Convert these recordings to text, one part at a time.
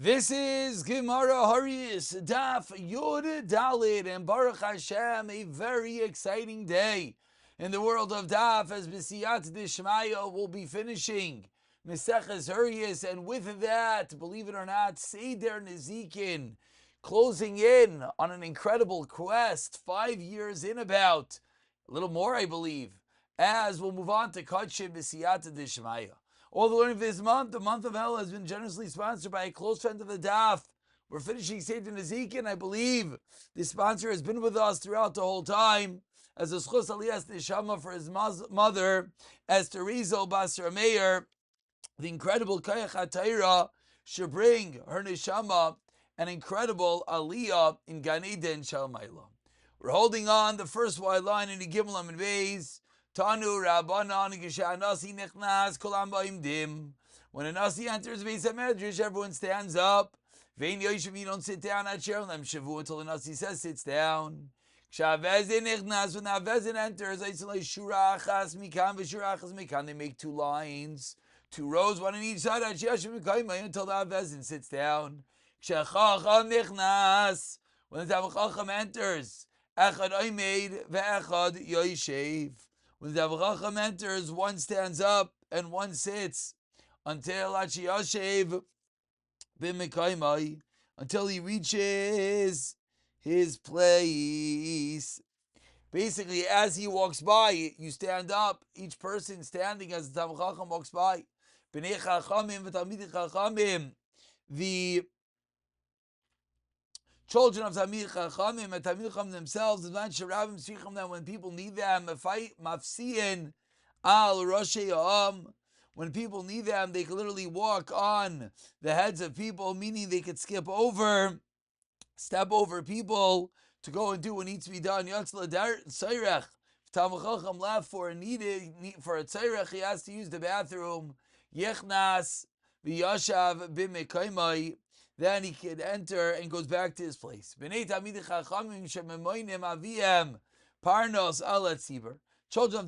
This is Gemara Horayos Daf Yud Dalid, and Baruch Hashem, a very exciting day in the world of Daf, as B'siyat Dishmaya will be finishing Mesechet Horayos, and with that, believe it or not, Seder Nezikin, closing in on an incredible quest, 5 years in about, a little more I believe, as we'll move on to Kodshim B'siyat Dishmaya. All the learning for this month, the month of Hell, has been generously sponsored by a close friend of the Daf. We're finishing Seder Nezikin. I believe the sponsor has been with us throughout the whole time as a schus aliyas neshama for his mother, Esther Rייzel Basar מאיר. The incredible Kayach HaTorah should bring her neshama an incredible aliyah in Gan Eden Shalmayla. We're holding on the first wide line in the Gimel and Beis. Tanu Rabbanan Nasi Nechnas Kolam Ba'imdim. When a Nasi enters Beis HaMedrash, everyone stands up. Vein Yoshim, you don't sit down at Sherlem Shavu until the Nasi says sits down. Kshavezin Nechnas, when the Avezin enters, Shura Achas Mikan V'Shura Achas Mikan, they make two lines, two rows, one on each side, until the Avezin sits down. Kshachacham Nechnas, when the Chacham enters, Echad Oimed Ve'echad Yoshev. When the Chacham enters, one stands up and one sits until Yoshev b'mekaymai, until he reaches his place. Basically, as he walks by, you stand up. Each person standing as the Talmid Chacham walks by. B'nei Chachamim v'Talmidei Chachamim, the children of Talmid Chachamim and Talmid Chacham themselves, when people need them, mafsiyin al roshei ha'am, when people need them, they can literally walk on the heads of people, meaning they could step over people to go and do what needs to be done. Yatzla tzorech, if Talmid Chacham left for a tzorech, he has to use the bathroom. Yechnas v'yashav b'mekaymai, then he can enter and goes back to his place. Children of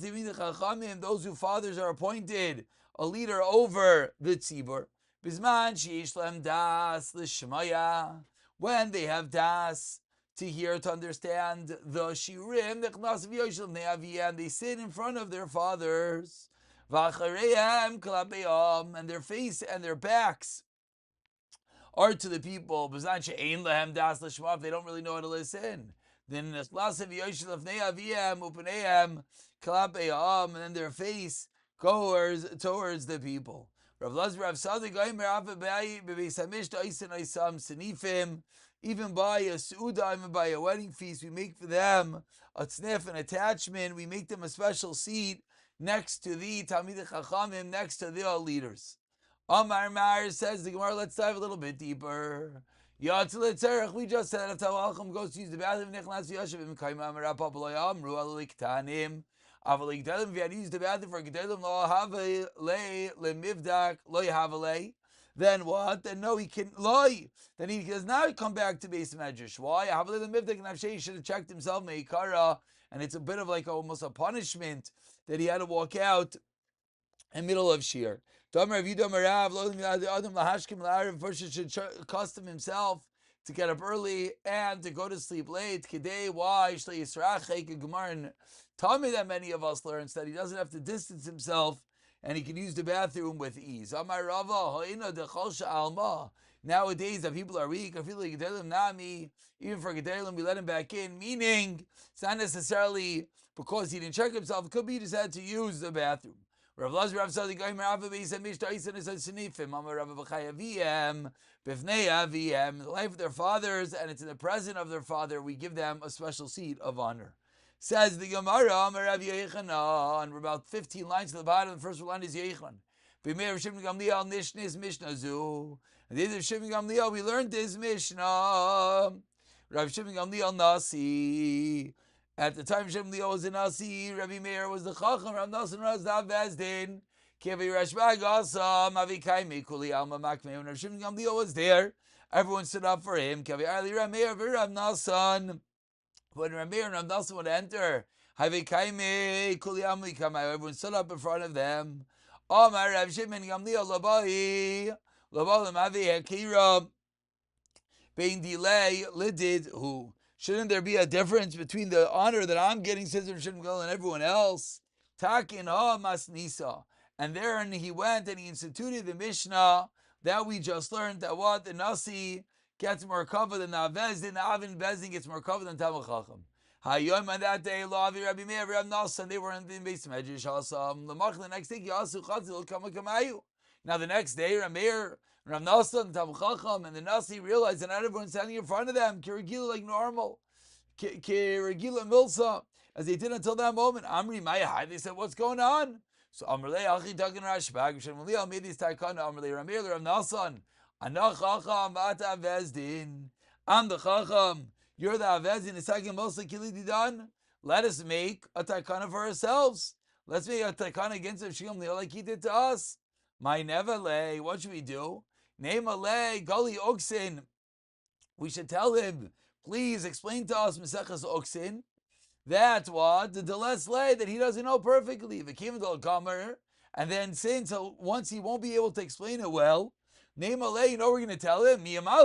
Talmidei Chachamim, those whose fathers are appointed a leader over the tzibur. When they have das to hear, to understand the shirim, they sit in front of their fathers, and their face and their backs are to the people. If they don't really know how to listen, then and then their face goes towards the people. Even by a su'udah, even by a wedding feast, we make for them a tzniff, an attachment. We make them a special seat next to the Talmidei Chachamim, next to their leaders. Omar says the Gemara, let's dive a little bit deeper. We just said if Talmid Chacham goes to use the bathroom, if he had used the bathroom for Gedolim, then what? Then no, he can lie. Then he does not come back to Beis Medrash. Why? He should have checked himself, and it's a bit of like almost a punishment that he had to walk out in the middle of Shir. A person should accustom himself to get up early and to go to sleep late. Why? Tell me that many of us learn that he doesn't have to distance himself and he can use the bathroom with ease. Nowadays, that people are weak, I feel like even for Gedolim, we let him back in, meaning it's not necessarily because he didn't check himself, it could be he just had to use the bathroom. The life of their fathers, and it's in the presence of their father, we give them a special seat of honor. Says the Gemara, and we're about 15 lines to the bottom. The first line is Yechon. And the days of Shimon Gamliel, we learned this Mishnah. Rav Shimon Gamliel Nasi. At the time Shimon Gamliel was a Nasi, Rabbi Meir was the Chacham, Rav Nosson was the Avezdin. When Rav Shimon Gamliel was there, everyone stood up for him. When Rav Meir and Rav Nosson would enter, everyone stood up in front of them. Rav Shimon Gamliel Bein delay lidid who. Shouldn't there be a difference between the honor that I'm getting, says Rav Shimon Gamliel, and everyone else? Takin ha masnisa. And then he went and he instituted the Mishnah that we just learned, that what? The Nasi gets more cover than the Avezdin, the Avin Bezdin gets more cover than Talmud Chacham. Hayom, on that day, Lavi, Rabbi Meir, Rabbi Nasa, they were in the base Medrash Hasam. The next day, Yasu Chatzil Kamakamayu. Now the next day, Rabbi Meir, Rabbi Nasa, and Talmud Chacham, and the Nasi realized that not everyone's standing in front of them, Kirigila like normal, Kirigila Milsa, as they did until that moment. Amri Maya, they said, what's going on? So Amrlei Achi Takin Rashbag, Shemaliel made this Taikana, Amrlei Rabbi Meir, Rabbi Nasa, Anach Chacham, Ata Vezdin. I'm the Chacham. You're the Avezin. It's talking mostly Kilididan. Let us make a taikana for ourselves. Let's make a taikana against SIYUM Clear like he did to us. My nevele. What should we do? Name a lay Gali Oksin. We should tell him, please explain to us Mesechas Oksin. That's what the less lay that he doesn't know perfectly. The Kivdal Kamer. And then since once he won't be able to explain it well, name a lay, you know we're going to tell him? We're going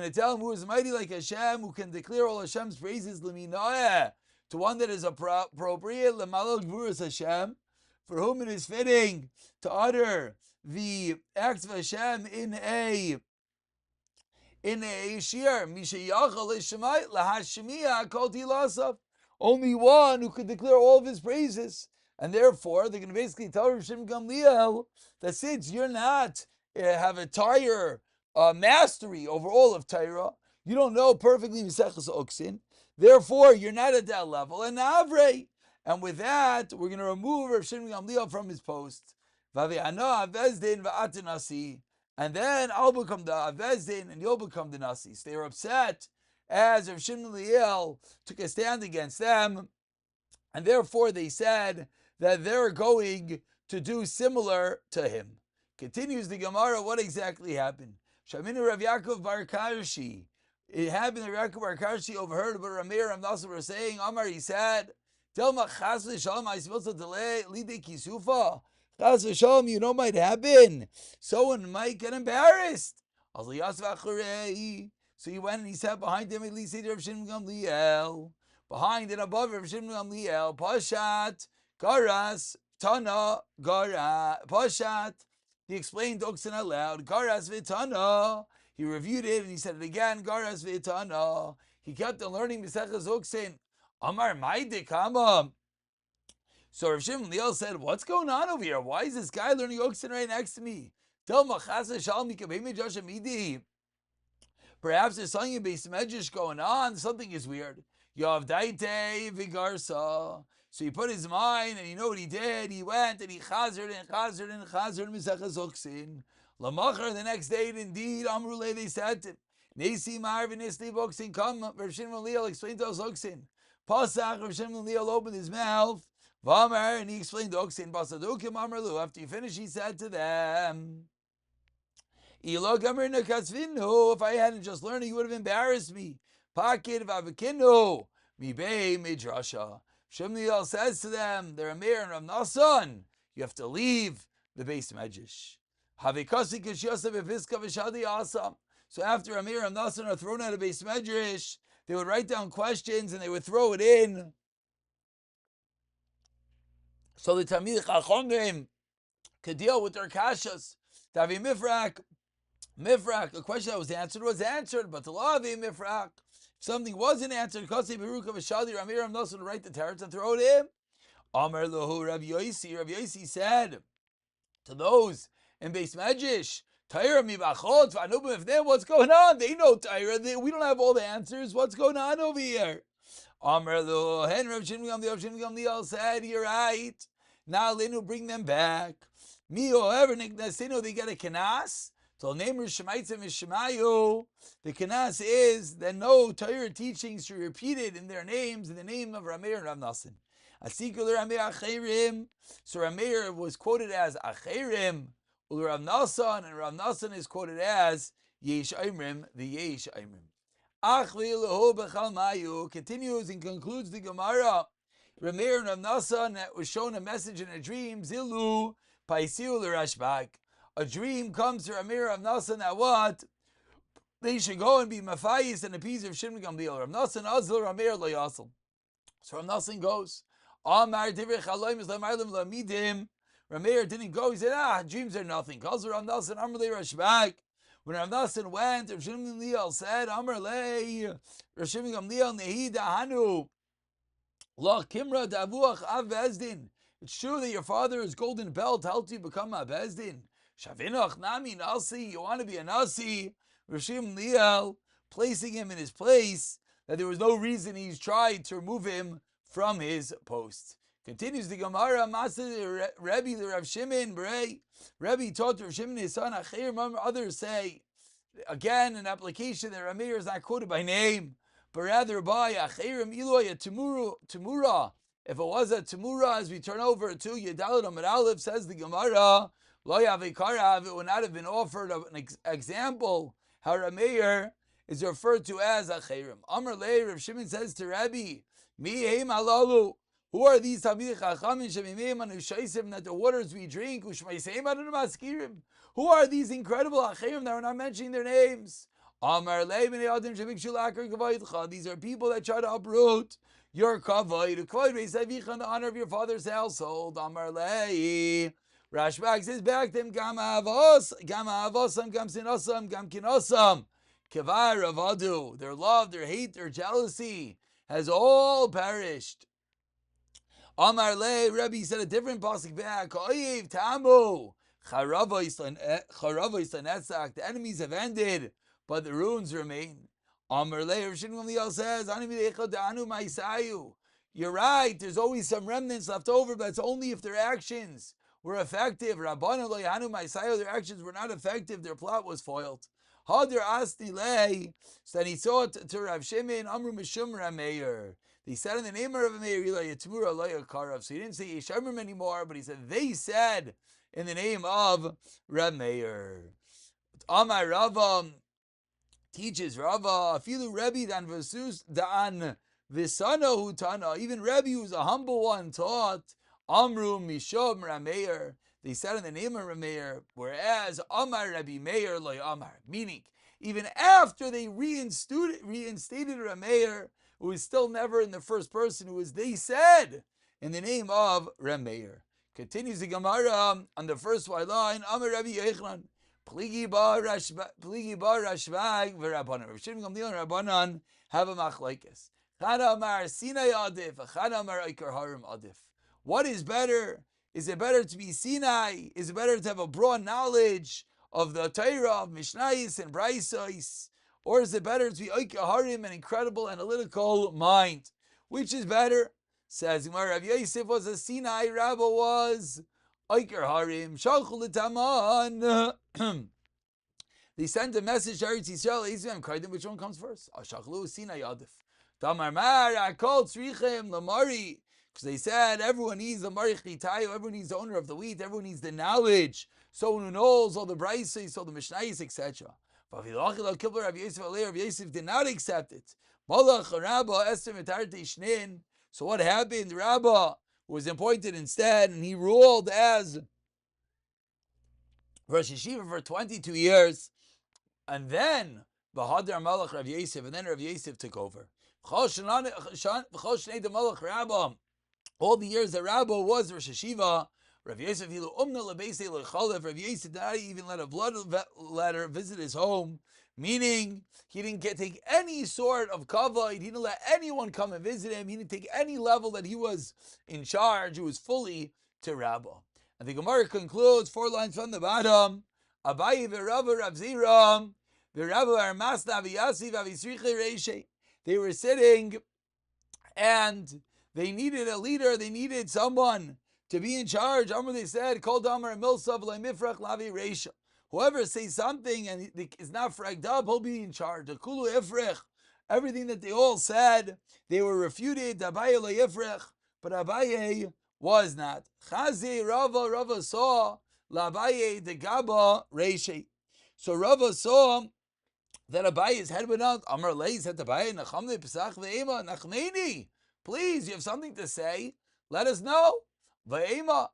to tell him who is mighty like Hashem, who can declare all Hashem's praises, to one that is appropriate, Hashem, for whom it is fitting to utter the acts of Hashem in a shir, only one who could declare all of his praises. And therefore, they're going to basically tell Rav Shimon Gamliel that since you're not have a Torah mastery over all of Torah, you don't know perfectly Mesechus Oksin, therefore you're not at that level. And Avrei, and with that, we're going to remove Rav Shimon Gamliel from his post. And then I'll become the Avezdin and you'll become the Nasi. So they were upset as Rav Shimon Gamliel took a stand against them, and therefore they said that they're going to do similar to him. Continues the Gemara, what exactly happened? Shaminu Rav Yaakov Bar Karshi. It happened that Rav Yaakov Bar Karshi overheard what Rav Meir and Rav Nasa were saying. Amar, he said, Telma chas v'shalom, I supposed to delay lide kisufa. Chas v'shalom, you know might happen. Someone might get embarrassed. So he went and he sat behind him, at least he Rav Shimon Gamliel. Behind and above Rav Shimon Gamliel, Pashat, Garas, Tana, Gara, Pashat. He explained Oksin aloud. Garas v'Tana. He reviewed it and he said it again. Garas v'Tana. He kept on learning Mesechas Oksin. Amar Maide Kama. So Rav Shimon Gamliel said, "What's going on over here? Why is this guy learning Oksin right next to me?" Perhaps there's something in Beis Medrash going on. Something is weird. Yav Daite Vigarsa. So he put his mind, and you know what he did? He went and he chazered Mesechas Oksin. Lamachar, the next day, indeed, Amrulay, they said to him, Nesi Marvin Isli Oksin, come, Rav Shimon Gamliel explained to us Oksin. Pasach, Rav Shimon Gamliel opened his mouth, Vamar, and he explained Oksin. Basadukim Amrlu. After he finished, he said to them, if I hadn't just learned it, you would have embarrassed me. Pakid Vavakinu, Mibei Midrasha. Shemliel says to them, they're a Meir and Rav Nasan, you have to leave the base Medrash. So after Amir and Nasan are thrown out of base Medrash, they would write down questions and they would throw it in. So the Talmid Chachomim could deal with their kashas. Tavi Mifrak, a question that was answered, but the law of Mifrak, if something wasn't answered, Kasi Baruch of Ashadi, Ramir Ram Nasan would write the teretz and throw it in. Amar Lahu Rav Yosi said to those in Beis Medrash, Taira mi bachot v'anubim if them, what's going on? They know Taira. We don't have all the answers. What's going on over here? Amar Lahu Hen Rav Shimon Gamliel said, you're right. Now Linu bring them back. Mi however Niknasinu, they get a kanas. So name Shemaitzim is Shemayu. The kanas is that no Torah teachings should be repeated in their names in the name of Rameir and Rav Nasan. Asikular Rameir Acherim. So Rameir was quoted as Acherim. Rav Nasan, and Rav Nasan is quoted as Yesh Aimrim, the Yesh Aimrim. Achli Lahu Bechal Mayu continues and concludes the Gemara. Rameir and Rav Nasan was shown a message in a dream. Zilu Paisiu L'Rashbak. a dream comes to Ramir of Nasan that what? They should go and be mafayis and appease of Shimon Gamliel. Rav Nasan Azl Ramir lo yasel. So Rav Nasan goes. Amar divrei chaloim is lamarlim lamidim. Ramir didn't go. He said, dreams are nothing. Calls Rav Nasan Amar le Rashbak. When Rav Nasan went, Rav Shimon Gamliel said, Amar le Rav Shimon Gamliel nehi dahanu la kimra davuach av bezdin. It's true that your father's golden belt helped you become a bezdin. Shavinach nami nasi. You want to be a nasi. Rav Shimon Gamliel placing him in his place, that there was no reason he's tried to remove him from his post. Continues the Gemara, Masa Rebbe the Rav Shimon, Rebbe taught Rav Shimon his son, others say, again, an application that Ramir is not quoted by name, but rather by Achirim Eloy, a Temura. If it was a Temura, as we turn over to Yedalit Amar Aleph, says the Gemara, Lo Yavikarav, it would not have been offered an example how Ramir is referred to as Achirim. Amar Le, Rav Shimon says to Rabbi, Mi Heim Alalu, who are these Talmidei Chachamim Shemimeim Anu Shaisim that the waters we drink, Ushmaiseim Anu Maskirim? Who are these incredible Achirim that we're not mentioning their names? Amar Le, Bnei Adam Shebikshu Lakar Kavayitcha. These are people that try to uproot your kavod, kavod reisavicha, in the honor of your father's household. Amar Le. Rashbag says back to him, Gam avosam, gam sinosam, gam kinosam. Kevar avadu. Their love, their hate, their jealousy has all perished. Amar Le, Rebbe said a different pasuk back. Oyev tamu. Charava islan. The enemies have ended, but the ruins remain. Amar Le, Rav Shimon Gamliel says, you're right, there's always some remnants left over, but it's only if their actions were effective. Rabbanu lo yahanu ma'asayu, their actions were not effective, their plot was foiled. Hadir asni le, so then he saw it to Rav Shimon, Amru Mishum Rameir. They said in the name of Rav Meir, so he didn't say Yeshamrim anymore, but he said, they said in the name of Rav Meir. Amar Rava teaches Rava, Afilu Rebbe dan Visano Hutana, even Rebbe, who's a humble one, taught Amru Mishom Rameir. They said in the name of Rameir, whereas Amar Rabbi Meir loy Amar, meaning even after they reinstated Rameir, who is still never in the first person, who is they said in the name of Rameir. Continues the Gemara on the first white line, Amar Rabbi Yechlan, Pligi bar Rashvag v'Rabbanan. Rav Shimon Gamliel and Rabbanan have a machlokes. Chad amar Sinai adif, Chad amar Iker Harim adif. What is better? Is it better to be Sinai? Is it better to have a broad knowledge of the Torah, of Mishnayos and Braisos? Or is it better to be Iker Harim, an incredible analytical mind? Which is better? Says Rav Yosef was a Sinai, Rabba was Iker Harim. Shalchul Taman. They sent a message to Eretz Yisrael, Ezra Kaidim, which one comes first? Ashachlu Sinai Adif. Tamar Mar, Akol Tzrichem Lamari. Because they said everyone needs the Marich Chitayu, everyone needs the owner of the wheat, everyone needs the knowledge, someone who knows all the Braisos, all the Mishnayos, etc. Rav Yosef did not accept it. Malach Rabba Esther Mitarte Shnin. So what happened? Rabba was appointed instead, and he ruled as Rosh Yeshiva for 22 years. And then Bahadar Malach Rav Yosef, and then Rav Yosef took over. All the years that Rabba was Rosh Yeshiva, Rav Yosef Rav Yosef did not even let a blood letter visit his home, meaning he didn't take any sort of kavod, he didn't let anyone come and visit him, he didn't take any level that he was in charge, it was fully to Rabba. And the Gemara concludes 4 lines from the bottom, Abayi v'Rava Rav Zira, v'Rava Armasna v'Yasi v'Avisriche Reishe. They were sitting and they needed a leader, they needed someone to be in charge. They said, Kol Damar Milsav Mifrach Lavi Reisha. Whoever says something and is not fragged up, he'll be in charge. The Kulu Ifrech, everything that they all said, they were refuted. Abaye lo Ifrech, but Abaye was not. Chazi Rava saw Labaye de Gaba Reishe. So Rava saw that Abaye's head went out. Amar Lei said to Abaye, Nachamne Pesach ve'ema Nachmeni. Please, you have something to say? Let us know. Ve'ema.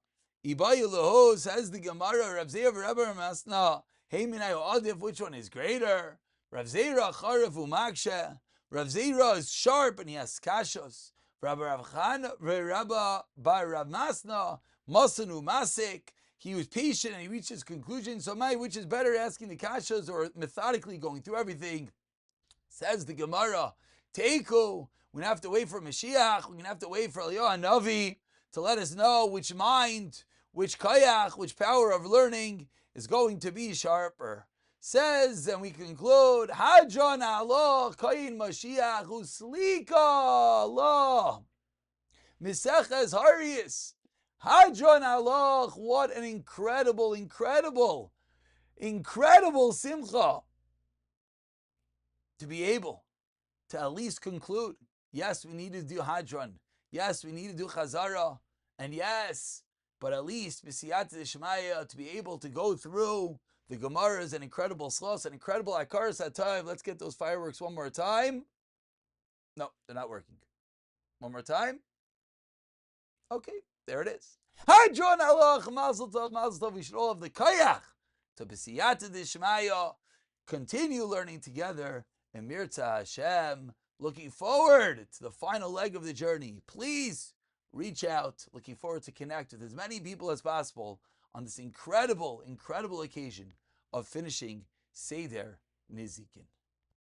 Ibayu leho, says the Gemara, Rav Zeira v'Rabba Masna, hey minay adif, which one is greater? Rav Zeira charef u'makshe. Rav Zeira is sharp and he has kashos. Rabbi Rav Chan v'Rabba bar Rav Masna, masanu masik. He was patient and he reached his conclusion. So, which is better, asking the kashos or methodically going through everything? Says the Gemara, Teiku, we're going to have to wait for Mashiach, we're going to have to wait for Eliyahu Navi to let us know which mind, which kayach, which power of learning is going to be sharper. Says, and we conclude, Hadron Allah, Kayin Mashiach, Uslika Allah. Mesechas Horayos. Hadron Allah, what an incredible simcha to be able to at least conclude. Yes, we need to do Hadron. Yes, we need to do Chazara. And yes, but at least B'siyata D'Shmaya, to be able to go through the Gemara is an incredible sloss, an incredible Akaras at time. Let's get those fireworks one more time. No, they're not working. One more time. Okay, there it is. Hadron Allah, Mazel Tov. We should all have the Kayach to B'siyata D'Shmaya. Continue learning together. And Mirza Hashem, looking forward to the final leg of the journey. Please reach out. Looking forward to connect with as many people as possible on this incredible occasion of finishing Seder Nizikin.